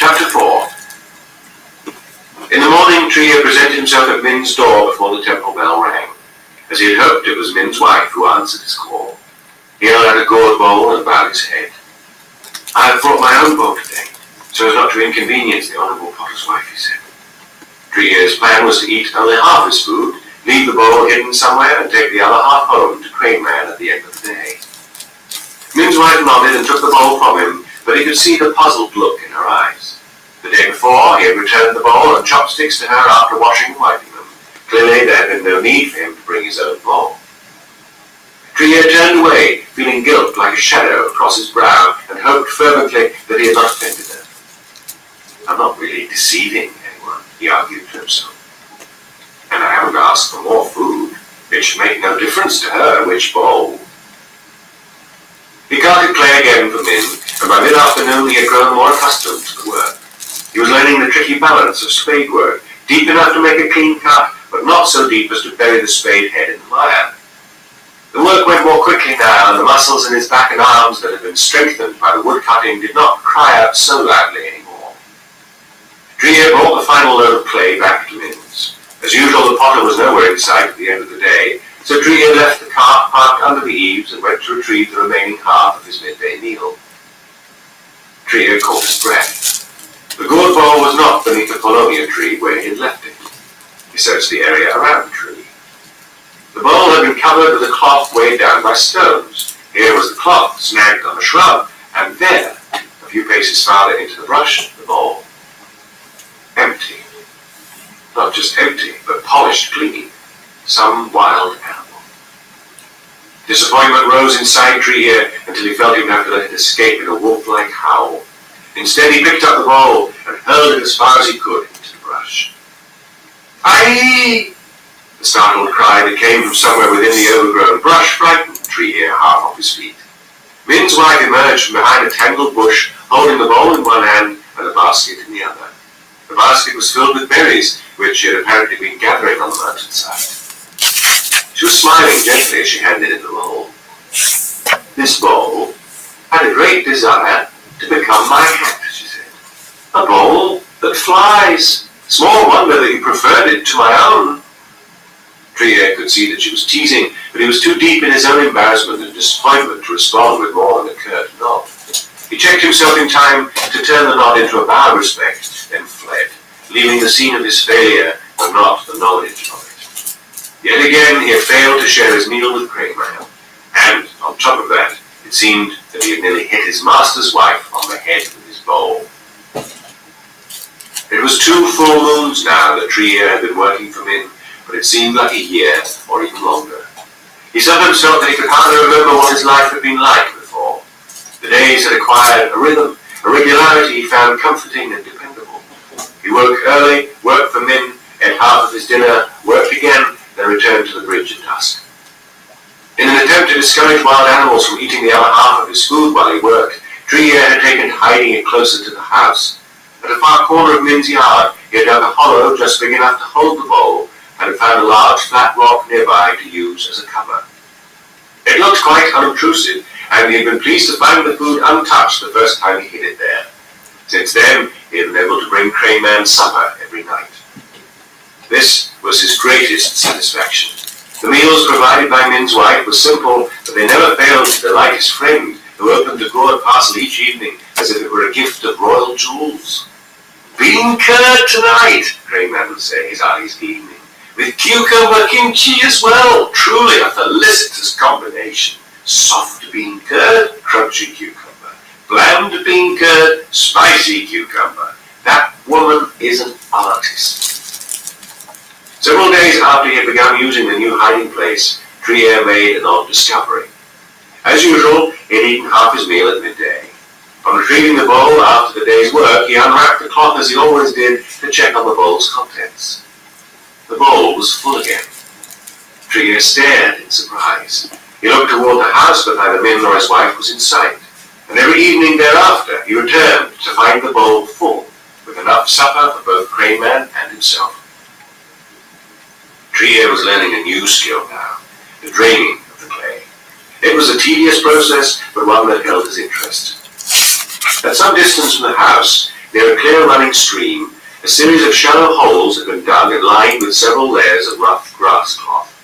Chapter 4. In the morning, Trier presented himself at Min's door before the temple bell rang. As he had hoped, it was Min's wife who answered his call. He held out a gourd bowl and bowed his head. "I have brought my own bowl today, so as not to inconvenience the honourable potter's wife," he said. Trier's plan was to eat only half his food, leave the bowl hidden somewhere, and take the other half home to Crane Man at the end of the day. Min's wife nodded and took the bowl from him, but he could see the puzzled look in her eyes. The day before, he had returned the bowl and chopsticks to her after washing and wiping them. Clearly, there had been no need for him to bring his own bowl. Trier turned away, feeling guilt like a shadow across his brow, and hoped fervently that he had not offended her. "I'm not really deceiving anyone," he argued to himself. "And I haven't asked for more food. It should make no difference to her which bowl." He carted clay again for Min, and by mid-afternoon he had grown more accustomed to the work. He was learning the tricky balance of spade work, deep enough to make a clean cut, but not so deep as to bury the spade head in the mire. The work went more quickly now, and the muscles in his back and arms that had been strengthened by the wood cutting did not cry out so loudly anymore. Trier brought the final load of clay back to Min's. As usual, the potter was nowhere in sight at the end of the day, so Trier left the cart parked under the eaves and went to retrieve the remaining half of his midday meal. Trier caught his breath. The gourd bowl was not beneath the Paulownia tree where he had left it. He searched the area around the tree. The bowl had been covered with a cloth weighed down by stones. Here was the cloth snagged on a shrub, and there, a few paces farther into the brush, the bowl. Empty. Not just empty, but polished clean. Some wild animal. Disappointment rose inside Trier until he felt he would have to let it escape in a wolf-like howl. Instead, he picked up the bowl and hurled it as far as he could into the brush. "Aye!" The startled cry that came from somewhere within the overgrown brush frightened Trier half off his feet. Min's wife emerged from behind a tangled bush, holding the bowl in one hand and the basket in the other. The basket was filled with berries, which she had apparently been gathering on the mountainside. She was smiling gently as she handed in the bowl. "This bowl had a great desire to become my hat," she said. "A bowl that flies. Small wonder that you preferred it to my own." Trier could see that she was teasing, but he was too deep in his own embarrassment and disappointment to respond with more than a curt nod. He checked himself in time to turn the nod into a bow of respect, then fled, leaving the scene of his failure, but not the knowledge of it. Yet again he had failed to share his meal with Crane Man, and, on top of that, it seemed that he had nearly hit his master's wife on the head with his bowl. It was 2 full moons now that Trier had been working for Min, but it seemed like a year or even longer. He sometimes felt that he could hardly remember what his life had been like before. The days had acquired a rhythm, a regularity he found comforting and dependable. He woke early, worked for Min, ate half of his dinner, worked again, then returned to the bridge at dusk. In an attempt to discourage wild animals from eating the other half of his food while he worked, Trier had taken to hiding it closer to the house. At a far corner of Min's yard, he had dug a hollow just big enough to hold the bowl, and had found a large flat rock nearby to use as a cover. It looked quite unobtrusive, and he had been pleased to find the food untouched the first time he hid it there. Since then, he had been able to bring Crane Man supper every night. This was his greatest satisfaction. The meals provided by Min's wife were simple, but they never failed to delight his friend, who opened a gourd parcel each evening as if it were a gift of royal jewels. "Bean curd tonight," Crane Man would say, his eyes gleaming. "With cucumber kimchi as well. Truly a felicitous combination. Soft bean curd, crunchy cucumber. Bland bean curd, spicy cucumber. That woman is an artist." Several days after he had begun using the new hiding place, Trier made an odd discovery. As usual, he had eaten half his meal at midday. On retrieving the bowl after the day's work, he unwrapped the cloth as he always did to check on the bowl's contents. The bowl was full again. Trier stared in surprise. He looked toward the house, but neither Min nor his wife was in sight, and every evening thereafter he returned to find the bowl full, with enough supper for both Crane Man and himself. Trier was learning a new skill now, the draining of the clay. It was a tedious process, but one that held his interest. At some distance from the house, near a clear running stream, a series of shallow holes had been dug and lined with several layers of rough grass cloth.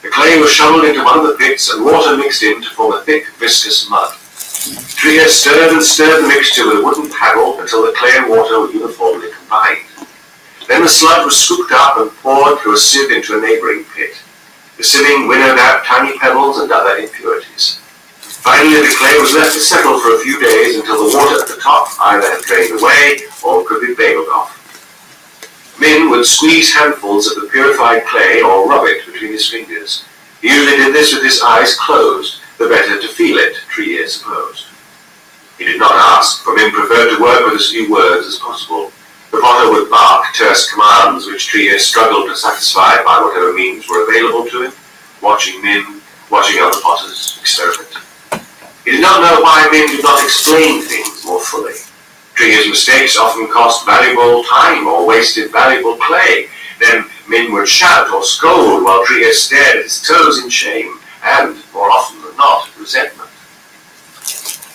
The clay was shoveled into one of the pits and water mixed in to form a thick, viscous mud. Trier stirred and stirred the mixture with a wooden paddle until the clay and water were uniformly combined. Then the sludge was scooped up and poured through a sieve into a neighbouring pit. The sieving winnowed out tiny pebbles and other impurities. Finally, the clay was left to settle for a few days until the water at the top either had drained away or could be baled off. Min would squeeze handfuls of the purified clay or rub it between his fingers. He usually did this with his eyes closed, the better to feel it, Trier supposed. He did not ask, for Min preferred to work with as few words as possible. The potter would bark terse commands which Trier struggled to satisfy by whatever means were available to him, watching Min, watching other potters experiment. He did not know why Min did not explain things more fully. Trier's mistakes often cost valuable time or wasted valuable clay. Then Min would shout or scold while Trier stared at his toes in shame and, more often than not, resentment.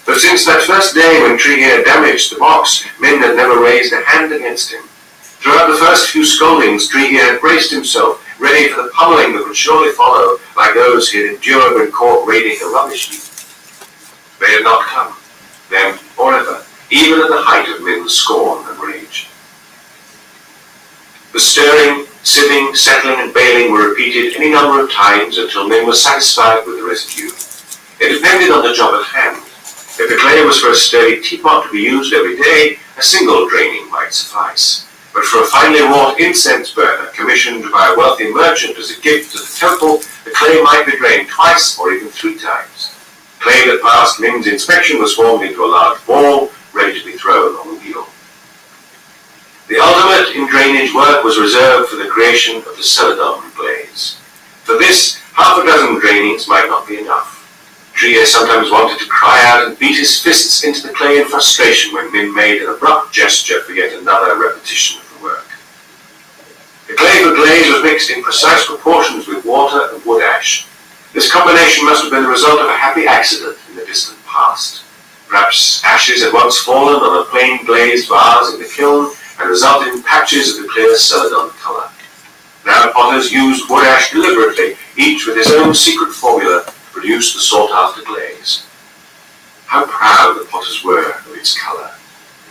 But since that first day when Trier damaged the box, Min had never raised a hand against him. Throughout the first few scoldings, Trier had braced himself, ready for the pummeling that would surely follow, like those he had endured when caught raiding a rubbish heap. They had not come, then or ever, even at the height of Min's scorn and rage. The stirring, sieving, settling and baling were repeated any number of times until Min was satisfied with the residue. It depended on the job at hand. If the clay was for a sturdy teapot to be used every day, a single draining might suffice. But for a finely wrought incense burner commissioned by a wealthy merchant as a gift to the temple, the clay might be drained twice or even 3 times. Clay that passed Min's inspection was formed into a large ball, ready to be thrown on the wheel. The ultimate in drainage work was reserved for the creation of the celadon glaze. For this, half a dozen drainings might not be enough. Trier sometimes wanted to cry out and beat his fists into the clay in frustration when Min made an abrupt gesture for yet another repetition of the work. The clay for glaze was mixed in precise proportions with water and wood ash. This combination must have been the result of a happy accident in the distant past. Perhaps ashes had once fallen on a plain glazed vase in the kiln and resulted in patches of the clear celadon colour. Now potters used wood ash deliberately, each with his own secret formula to produce the sought-after glaze. How proud the potters were of its colour.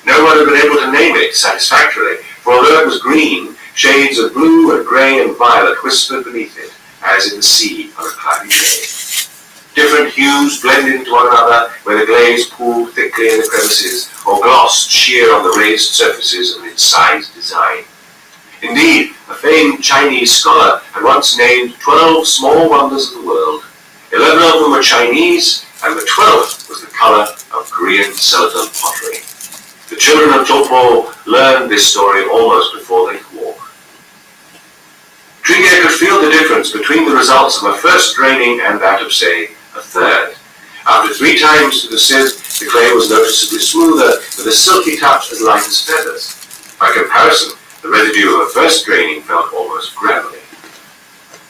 No one had been able to name it satisfactorily, for although it was green, shades of blue and grey and violet whispered beneath it, as in the sea on a cloudy day. Different hues blended into one another where the glaze pooled thickly in the crevices or glossed sheer on the raised surfaces of its sized design. Indeed, a famed Chinese scholar had once named 12 small wonders of the world. 11 of them were Chinese, and the 12th was the colour of Korean celadon pottery. The children of Topo learned this story almost before they could walk. Trier could feel the difference between the results of a first draining and that of, say, a third. After 3 times through the sieve, the clay was noticeably smoother, with a silky touch as light as feathers. By comparison, the residue of a first draining felt almost gravelly.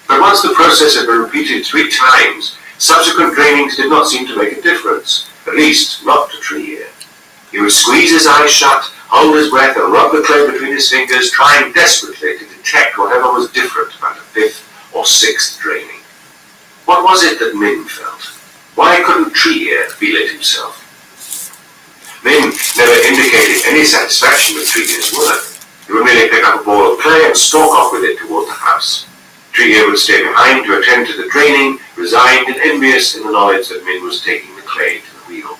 But once the process had been repeated 3 times, subsequent drainings did not seem to make a difference, at least not to Trier. He would squeeze his eyes shut, hold his breath, and rub the clay between his fingers, trying desperately to detect whatever was different about a 5th or 6th draining. What was it that Min felt? Why couldn't Trier feel it himself? Min never indicated any satisfaction with Trier's work. He would merely pick up a ball of clay and stalk off with it toward the house. Trier would stay behind to attend to the draining, resigned and envious in the knowledge that Min was taking the clay to the wheel.